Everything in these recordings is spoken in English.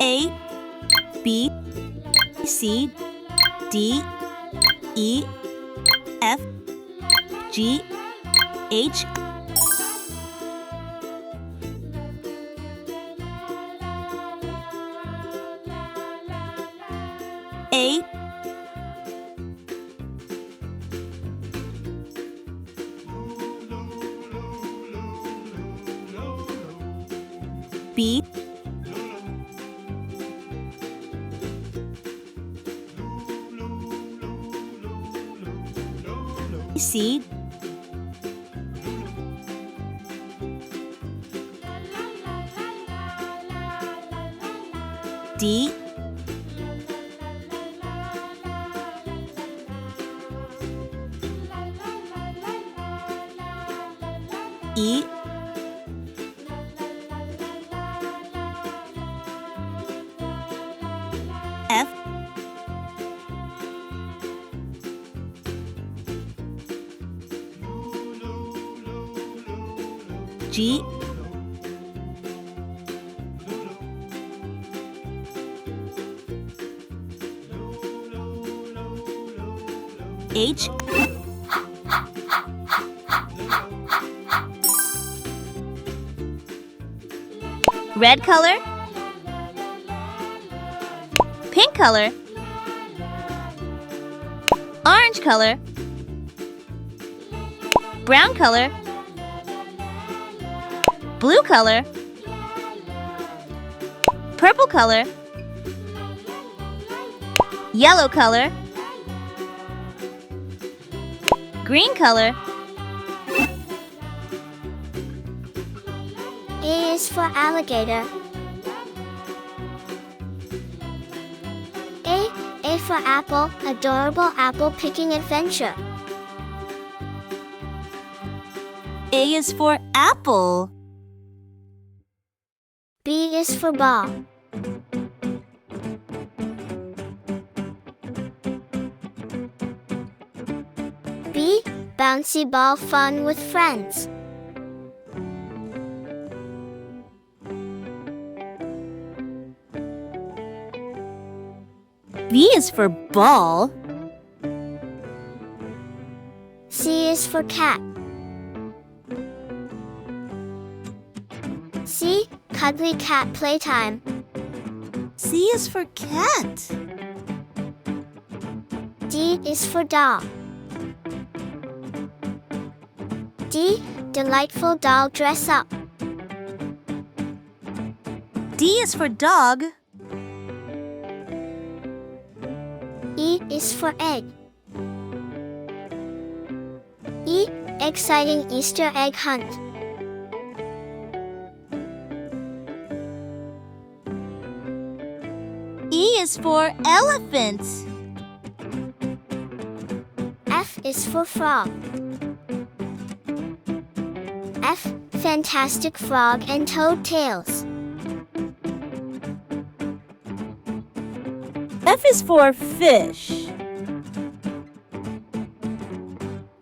A, B, C, D, E, F, G, H, A, B, C, D, E, F, G, H, red color, pink color, orange color, brown color, blue color, purple color, yellow color, green color. A is for alligator. A for apple, adorable apple picking adventure. A is for apple. B is for ball. B, bouncy ball fun with friends. B is for ball. C is for cat. C, cuddly cat playtime. C is for cat. D is for doll. D, delightful doll dress up. D is for dog. E is for egg. E, exciting Easter egg hunt. E is for elephant. F is for frog. F, fantastic frog and toad tails. F is for fish.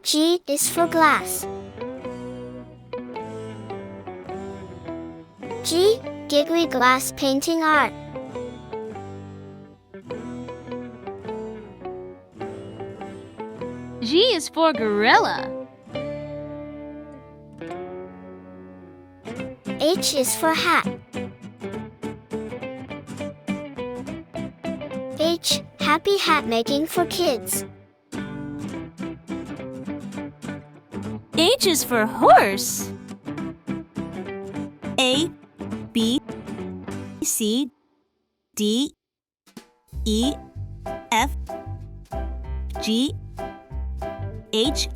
G is for glass. G, giggly glass painting art. G is for gorilla. H is for hat. H, happy hat making for kids. H is for horse. A, B, C, D, E, F, G, H,